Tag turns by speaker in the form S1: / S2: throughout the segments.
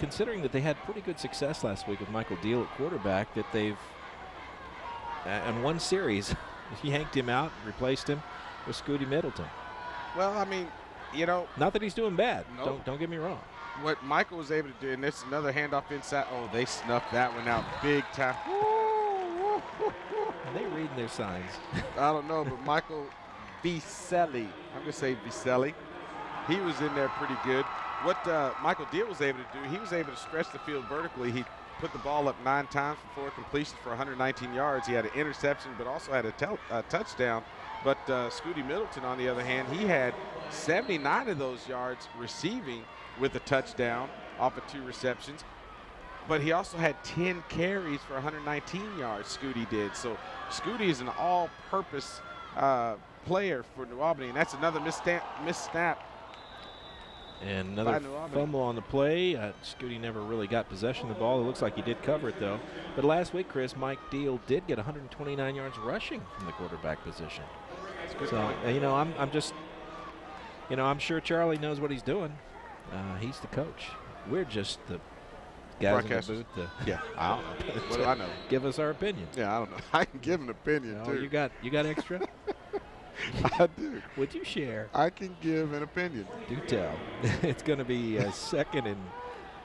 S1: considering that they had pretty good success last week with Michael Deal at quarterback, that they've, in one series, yanked him out, replaced him with Scooty Middleton.
S2: Well, I mean, you know.
S1: Not that he's doing bad.
S2: No.
S1: Don't get me wrong.
S2: What Michael was able to do, and this is another handoff inside. Oh, they snuffed that one out big time.
S1: Are they reading their signs?
S2: I don't know, but Michael Vicelli, I'm going to say Vicelli, he was in there pretty good. What Michael Deal was able to do, he was able to stretch the field vertically. He put the ball up 9 times for 4 completions for 119 yards. He had an interception, but also had a touchdown. But Scooty Middleton, on the other hand, he had 79 of those yards receiving with a touchdown off of 2 receptions. But he also had 10 carries for 119 yards, Scooty did. So Scooty is an all-purpose player for New Albany, and that's another missed snap.
S1: And another fumble on the play. Scooty never really got possession of the ball. It looks like he did cover it, though. But last week, Chris, Mike Deal did get 129 yards rushing from the quarterback position.
S2: That's a good
S1: so,
S2: point.
S1: you know, I'm just, you know, I'm sure Charlie knows what he's doing. He's the coach. We're just the guys in the booth.
S2: Yeah, I don't know. What do I know?
S1: Give us our opinion.
S2: Yeah, I don't know. I can give an opinion, too.
S1: You got extra?
S2: I do.
S1: Would you share?
S2: I can give an opinion.
S1: Do tell. It's going to be 2nd and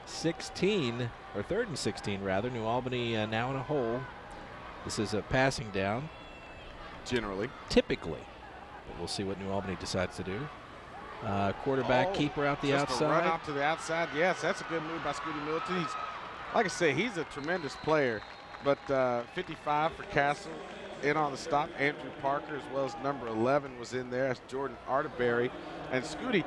S1: 16, or 3rd and 16, rather. New Albany now in a hole. This is a passing down.
S2: Generally.
S1: Typically. But we'll see what New Albany decides to do. Quarterback keeper out the outside.
S2: Run out to the outside. Yes, that's a good move by Scooty Middleton. Like I say, he's a tremendous player. But 55 for Castle. In on the stop, Andrew Parker, as well as number 11 was in there. That's Jordan Arterberry. And Scooty,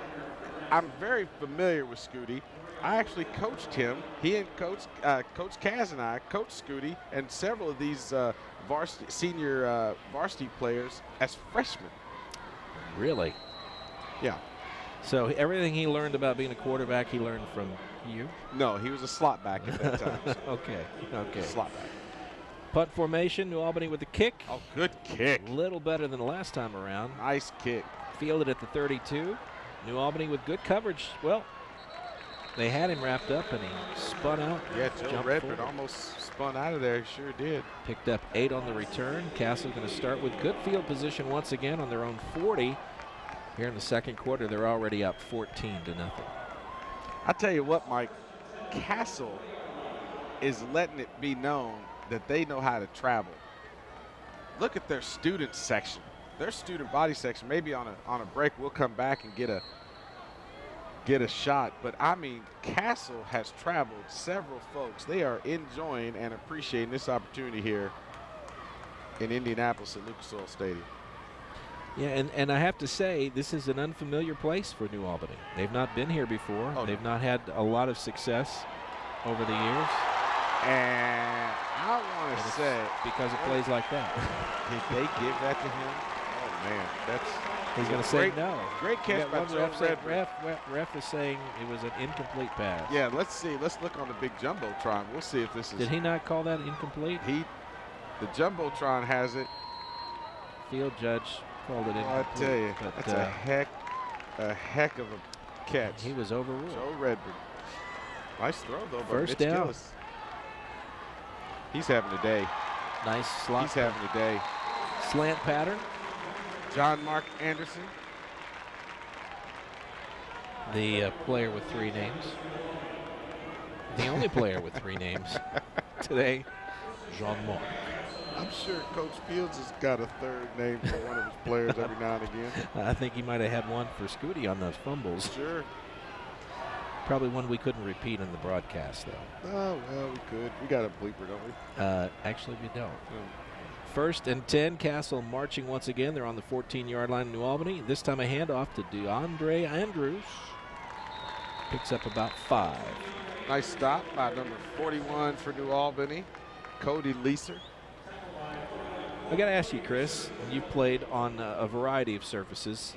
S2: I'm very familiar with Scooty. I actually coached him. He and Coach Kaz and I coached Scooty and several of these senior varsity players as freshmen.
S1: Really?
S2: Yeah.
S1: So everything he learned about being a quarterback, he learned from you?
S2: No, he was a slot back at that time. So.
S1: Okay.
S2: Slot back.
S1: Punt formation, New Albany with the kick.
S2: Oh, good kick.
S1: A little better than the last time around.
S2: Nice kick.
S1: Fielded at the 32. New Albany with good coverage. Well, they had him wrapped up, and he spun out.
S2: Yeah, Joe Redford almost spun out of there. He sure did.
S1: Picked up 8 on the return. Castle's going to start with good field position once again on their own 40. Here in the second quarter, they're already up 14-0.
S2: I tell you what, Mike, Castle is letting it be known that they know how to travel. Look at their student section, their student body section. Maybe on a break we'll come back and get a shot. But I mean, Castle has traveled several folks. They are enjoying and appreciating this opportunity here in Indianapolis at Lucas Oil Stadium.
S1: Yeah, and I have to say, this is an unfamiliar place for New Albany. They've not been here before. They've not had a lot of success over the years.
S2: And I want to say,
S1: because it plays like that.
S2: Did they give that to him? Oh man,
S1: he's going to say no.
S2: Great catch by Joe Redford.
S1: Ref is saying it was an incomplete pass.
S2: Yeah, let's see. Let's look on the big jumbotron. We'll see if this is.
S1: Did he not call that incomplete?
S2: The jumbotron has it.
S1: Field judge called it incomplete.
S2: I tell you, that's a heck of a catch.
S1: He was overruled.
S2: Joe Redford. Nice throw though by
S1: First
S2: Mitch
S1: down.
S2: Gillis. He's having a day.
S1: Nice slot.
S2: He's having a day.
S1: Slant pattern.
S2: John Mark Anderson.
S1: The player with 3 names. The only player with 3 names today, Jean Marc.
S2: I'm sure Coach Fields has got a 3rd name for one of his players every now and again.
S1: I think he might have had one for Scooty on those fumbles.
S2: Sure.
S1: Probably one we couldn't repeat in the broadcast, though.
S2: Oh, well, we could. We got a bleeper, don't we?
S1: Actually, we don't. 1st and 10, Castle marching once again. They're on the 14-yard line in New Albany. This time a handoff to DeAndre Andrews. Picks up about 5.
S2: Nice stop by number 41 for New Albany, Cody Leeser.
S1: I got to ask you, Chris, you played on a variety of surfaces.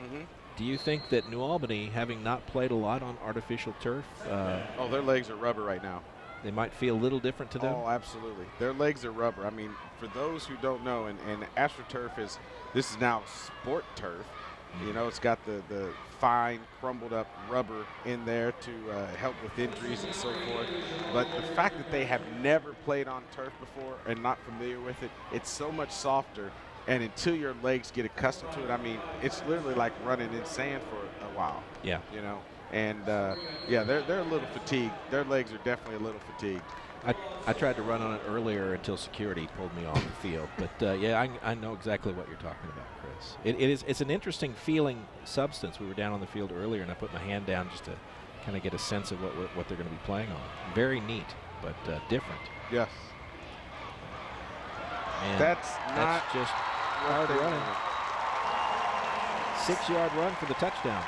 S1: Do you think that New Albany, having not played a lot on artificial turf,
S2: their legs are rubber right now.
S1: They might feel a little different to them?
S2: Oh, absolutely. Their legs are rubber. I mean, for those who don't know, and AstroTurf this is now sport turf, You know, it's got the fine crumbled up rubber in there to help with injuries and so forth. But the fact that they have never played on turf before and not familiar with it, it's so much softer. And until your legs get accustomed to it, I mean, it's literally like running in sand for a while.
S1: Yeah.
S2: You know, and yeah, they're a little fatigued. Their legs are definitely a little fatigued.
S1: I tried to run on it earlier until security pulled me off the field. But yeah, I know exactly what you're talking about, Chris. It's an interesting feeling substance. We were down on the field earlier, and I put my hand down just to kind of get a sense of what they're going to be playing on. Very neat, but different.
S2: Yes.
S1: And
S2: that's
S1: just hard running. 6-yard run for the touchdown.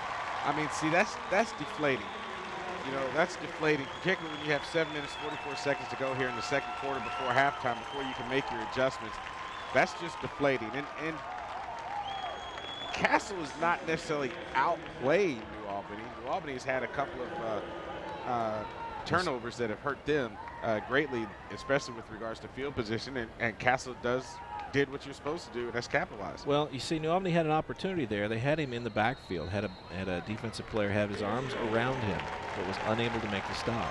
S2: I mean, see, that's deflating. You know, that's deflating, particularly when you have 7 minutes, 44 seconds to go here in the second quarter before halftime, before you can make your adjustments. That's just deflating. And Castle is not necessarily outplayed New Albany. New Albany has had a couple of turnovers that have hurt them greatly, especially with regards to field position, and Castle did what you're supposed to do, and that's capitalized.
S1: Well, you see, New Albany had an opportunity there. They had him in the backfield, had a defensive player have his arms around him, but was unable to make the stop.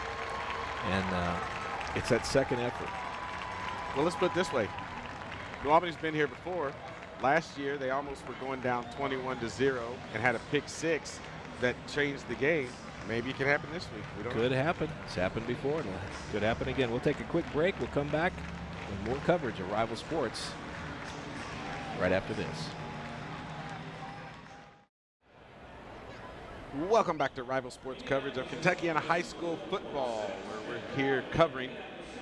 S1: And it's that second effort.
S2: Well, let's put it this way. New Albany's been here before. Last year, they almost were going down 21-0 and had a pick six that changed the game. Maybe it can happen this week. We don't know.
S1: Could happen. It's happened before. It could happen again. We'll take a quick break. We'll come back with more coverage of Rival Sports right after this.
S2: Welcome back to Rival Sports coverage of Kentuckiana High School football, where we're here covering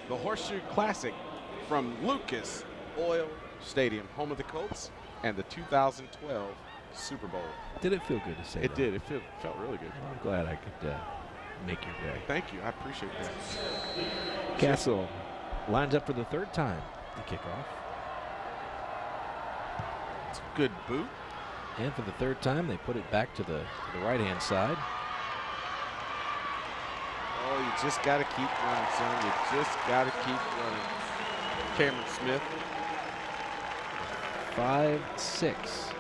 S2: the Horseshoe Classic from Lucas Oil Stadium, home of the Colts, and the 2012 Super Bowl.
S1: Did it feel good to say
S2: It
S1: that?
S2: did. It felt really good.
S1: Well, I'm glad I could make your day.
S2: Thank you. I appreciate that.
S1: Castle lines up for the third time to kickoff.
S2: It's a good boot.
S1: And for the third time, they put it back to the right-hand side.
S2: Oh, you just got to keep running, son. You just got to keep running. Cameron Smith.
S1: 5'6",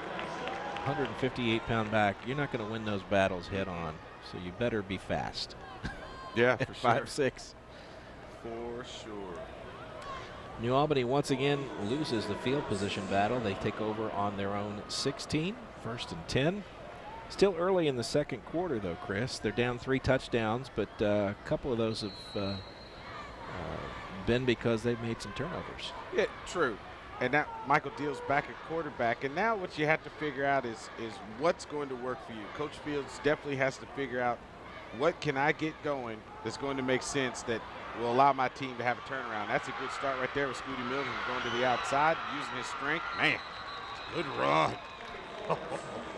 S1: 158-pound back. You're not going to win those battles head on, so you better be fast.
S2: Yeah, for sure.
S1: 5'6".
S2: For sure.
S1: New Albany once again loses the field position battle. They take over on their own 16, 1st and 10. Still early in the second quarter, though, Chris. They're down 3 touchdowns, but a couple of those have been because they've made some turnovers.
S2: Yeah, true. And now Michael Deal's back at quarterback. And now what you have to figure out is what's going to work for you. Coach Fields definitely has to figure out what can I get going that's going to make sense that will allow my team to have a turnaround. That's a good start right there with Scooty Milton going to the outside, using his strength. Man, good run.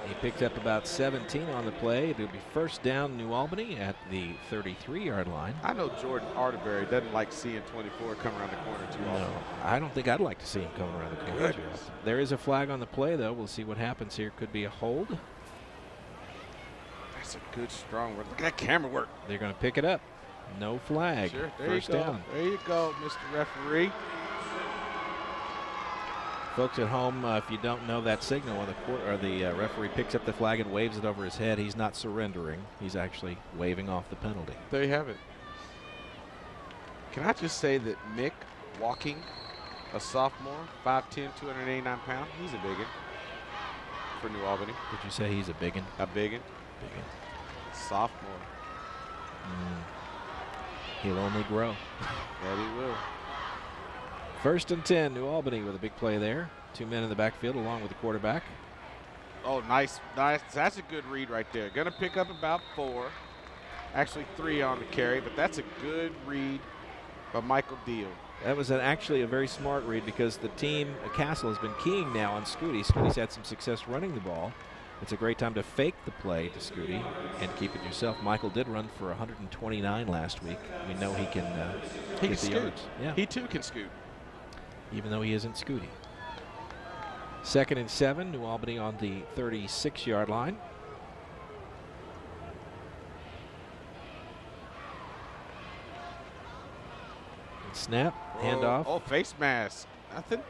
S1: He picked up about 17 on the play. It'll be first down New Albany at the 33-yard line.
S2: I know Jordan Arterberry doesn't like seeing 24 come around the corner too often.
S1: No, I don't think I'd like to see him come around the corner too often. There is a flag on the play, though. We'll see what happens here. Could be a hold.
S2: That's a good, strong word. Look at that camera work.
S1: They're going to pick it up. No flag.
S2: Sure. There
S1: First
S2: you go.
S1: down.
S2: There you go, Mr. Referee.
S1: Folks at home, if you don't know that signal, when the referee picks up the flag and waves it over his head, he's not surrendering. He's actually waving off the penalty.
S2: There you have it. Can I just say that Mick Walking, a sophomore, 5'10", 289 pounds, he's a biggin for New Albany.
S1: Did you say he's a biggin?
S2: A biggin.
S1: Biggin.
S2: Sophomore.
S1: He'll only grow.
S2: That he will.
S1: 1st and 10, New Albany with a big play there. 2 men in the backfield along with the quarterback.
S2: Oh, nice. That's a good read right there. Going to pick up about 4. Actually 3 on the carry, but that's a good read by Michael Deal.
S1: That was actually a very smart read because the team, Castle, has been keying now on Scooty. Scooty's had some success running the ball. It's a great time to fake the play to Scooty and keep it yourself. Michael did run for 129 last week. We know he can
S2: he
S1: get
S2: can
S1: the
S2: scoot.
S1: yards. Yeah.
S2: He too can scoot.
S1: Even though he isn't Scooty. 2nd and 7, New Albany on the 36-yard line. And snap, handoff.
S2: Oh, face mask. Nothing.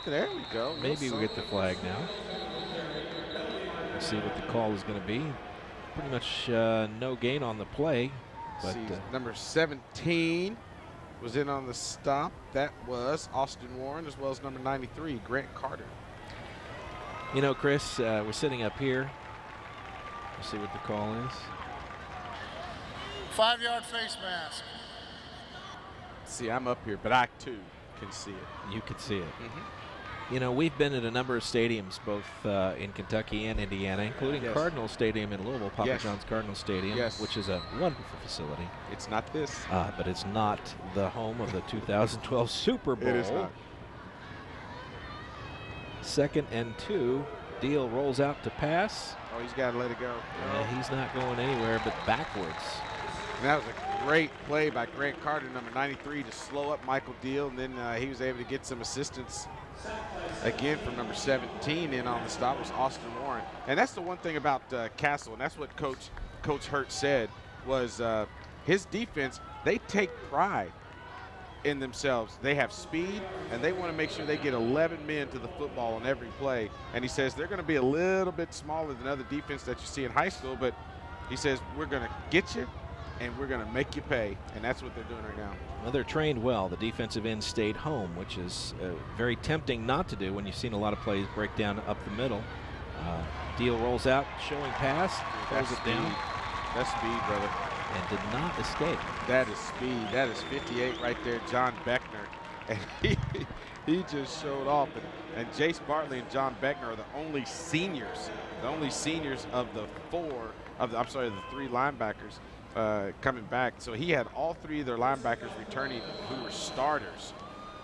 S2: There we go.
S1: Maybe we get the flag now. We'll see what the call is going to be. Pretty much no gain on the play. But
S2: number 17 was in on the stop. That was Austin Warren, as well as number 93, Grant Carter.
S1: You know, Chris, we're sitting up here. We'll see what the call is.
S3: 5-yard face mask.
S2: See, I'm up here, but I too can see it.
S1: You can see it.
S2: Mm-hmm.
S1: You know, we've been at a number of stadiums, both in Kentucky and Indiana, including Cardinal Stadium in Louisville, Papa John's Cardinal Stadium, which is a wonderful facility.
S2: It's not this.
S1: But it's not the home of the 2012 Super Bowl.
S2: It is not.
S1: 2nd and 2. Deal rolls out to pass.
S2: Oh, he's got to let it go.
S1: He's not going anywhere but backwards.
S2: And that was a great play by Grant Carter, number 93, to slow up Michael Deal, and then he was able to get some assistance again from number 17 in on the stop was Austin Warren. And that's the one thing about Castle, and that's what Coach Hurt said, was his defense, they take pride in themselves. They have speed, and they want to make sure they get 11 men to the football on every play. And he says they're going to be a little bit smaller than other defense that you see in high school, but he says we're going to get you, and we're going to make you pay, and that's what they're doing right now.
S1: Well, they're trained well. The defensive end stayed home, which is very tempting not to do when you've seen a lot of plays break down up the middle. Deal rolls out, showing pass, throws it down.
S2: That's speed, brother.
S1: And did not escape.
S2: That is speed. That is 58 right there, John Beckner. And he just showed off. And Jace Bartley and John Beckner are the only seniors of the the 3 linebackers coming back. So he had all 3 of their linebackers returning who were starters.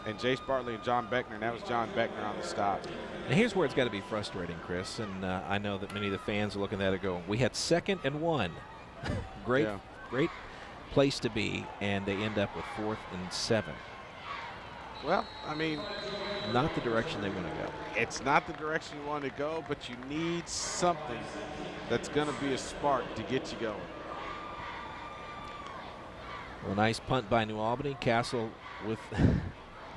S2: And Jace Bartley and John Beckner, and that was John Beckner on the stop.
S1: Now here's where it's got to be frustrating, Chris, and I know that many of the fans are looking at it going, we had 2nd and 1. Great place to be, and they end up with 4th and 7.
S2: Well, I mean,
S1: not the direction they want to go.
S2: It's not the direction you want to go, but you need something that's going to be a spark to get you going.
S1: Well, a nice punt by New Albany. Castle with,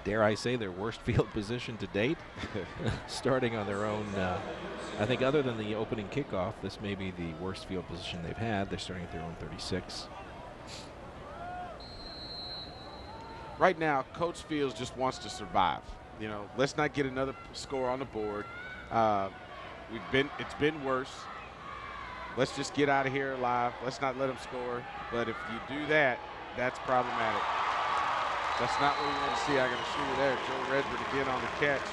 S1: dare I say, their worst field position to date. Starting on their own, I think other than the opening kickoff, this may be the worst field position they've had. They're starting at their own 36.
S2: Right now, Coach Fields just wants to survive. You know, let's not get another score on the board. It's been worse. Let's just get out of here alive. Let's not let them score. But if you do that, that's problematic. That's not what we want to see. I can assure you there. Joe Redford again on the catch.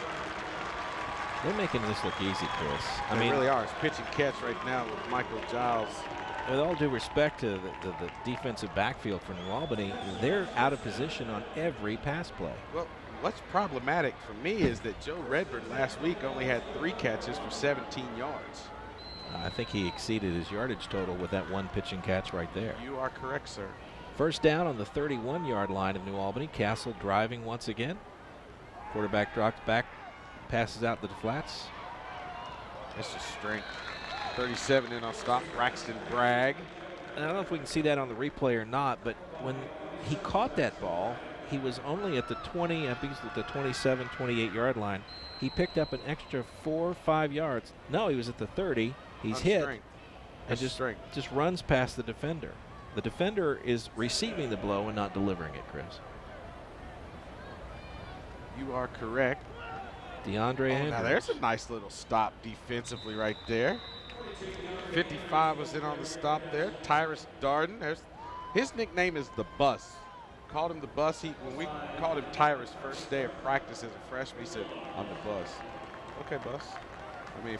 S1: They're making this look easy, Chris.
S2: I mean, really are. It's pitch and catch right now with Michael Giles.
S1: With all due respect to the defensive backfield for New Albany, they're out of position on every pass play.
S2: Well, what's problematic for me is that Joe Redford last week only had 3 catches for 17 yards.
S1: I think he exceeded his yardage total with that 1 pitch and catch right there.
S2: You are correct, sir.
S1: First down on the 31-yard line of New Albany. Castle driving once again. Quarterback drops back, passes out to the flats.
S2: That's just strength. 37 in on stop, Braxton Bragg.
S1: I don't know if we can see that on the replay or not, but when he caught that ball, he was only at the 20, I think it was at the 27, 28-yard line. He picked up an extra 4 or 5 yards. No, he was at the 30. He's hit and just runs past the defender. The defender is receiving the blow and not delivering it, Chris.
S2: You are correct.
S1: DeAndre Andrews.
S2: Now there's a nice little stop defensively right there. 55 was in on the stop there. Tyrus Darden. His nickname is the Bus. Called him the Bus. When we called him Tyrus first day of practice as a freshman, he said, "I'm the Bus." Okay, Bus. I mean,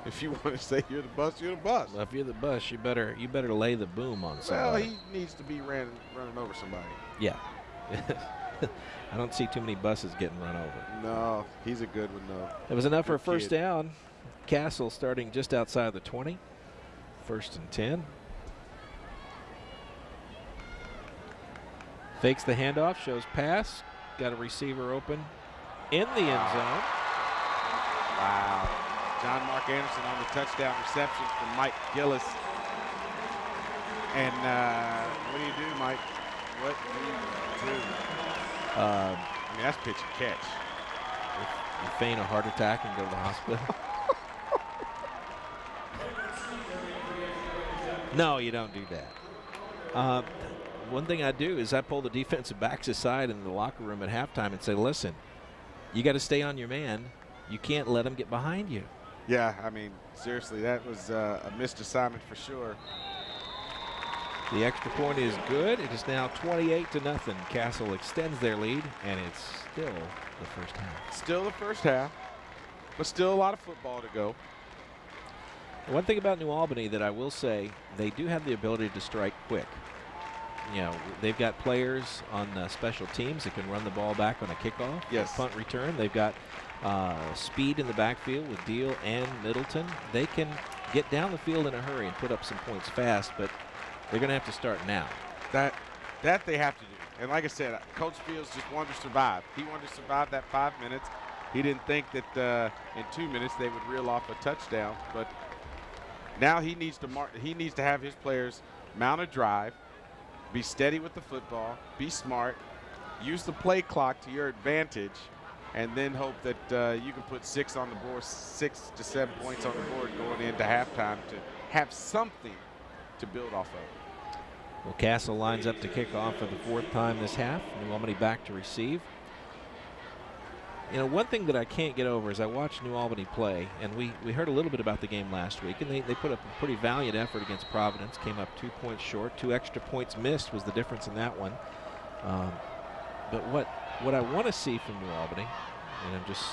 S2: if you want to say you're the Bus, you're the Bus.
S1: Well, if you're the Bus, you better lay the boom on somebody.
S2: Well, he needs to be running over somebody.
S1: Yeah. I don't see too many buses getting run over.
S2: No, he's a good one, though.
S1: It was enough for a first down. Castle starting just outside the 20. 1st and 10. Fakes the handoff, shows pass. Got a receiver open in the end zone.
S2: Wow. John Mark Anderson on the touchdown reception from Mike Gillis. And what do you do, Mike? What do you do? I mean, that's pitch and catch.
S1: You feign a heart attack and go to the hospital. No, you don't do that. One thing I do is I pull the defensive backs aside in the locker room at halftime and say, listen, you got to stay on your man. You can't let him get behind you.
S2: Yeah, I mean, seriously, that was a missed assignment for sure.
S1: The extra point is good. It is now 28-0. Castle extends their lead, and it's still the first half.
S2: Still the first half, but still a lot of football to go.
S1: One thing about New Albany that I will say, they do have the ability to strike quick. You know, they've got players on special teams that can run the ball back on a kickoff,
S2: yes,
S1: punt return. They've got speed in the backfield with Deal and Middleton. They can get down the field in a hurry and put up some points fast, but they're going to have to start now.
S2: That they have to do. And like I said, Coach Fields just wanted to survive. He wanted to survive that 5 minutes. He didn't think that in 2 minutes they would reel off a touchdown. But now he needs to have his players mount a drive, be steady with the football, be smart, use the play clock to your advantage, and then hope that you can put 6 on the board, 6 to 7 points on the board going into halftime to have something to build off of.
S1: Well, Castle lines up to kick off for the 4th time this half. New Albany back to receive. You know, one thing that I can't get over is I watched New Albany play, and we heard a little bit about the game last week, and they put up a pretty valiant effort against Providence, came up 2 points short. 2 extra points missed was the difference in that one. But what I want to see from New Albany, and I'm just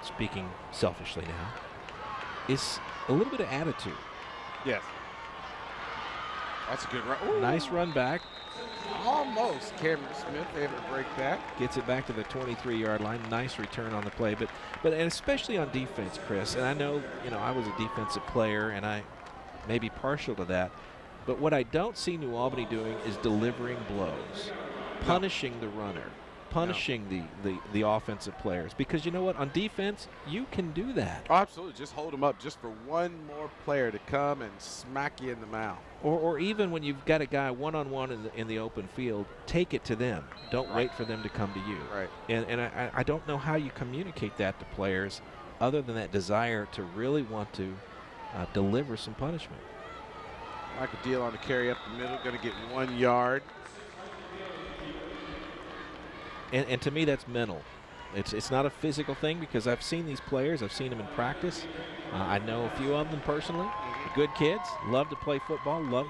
S1: speaking selfishly now, is a little bit of attitude.
S2: Yes. That's a good run. Ooh.
S1: Nice run back.
S2: Almost. Cameron Smith able to break that.
S1: Gets it back to the 23-yard line. Nice return on the play. But and especially on defense, Chris, and I know, you know, I was a defensive player and I may be partial to that, but what I don't see New Albany doing is delivering blows, punishing the runner, punishing the offensive players. Because you know what? On defense, you can do that.
S2: Oh, absolutely. Just hold them up just for one more player to come and smack you in the mouth.
S1: Or even when you've got a guy one-on-one in the open field, take it to them. Don't wait for them to come to you.
S2: Right.
S1: And I don't know how you communicate that to players other than that desire to really want to deliver some punishment.
S2: Michael Deal on the carry up the middle, going to get 1 yard.
S1: And to me, that's mental. It's not a physical thing because I've seen these players. I've seen them in practice. I know a few of them personally. Good kids, love to play football, love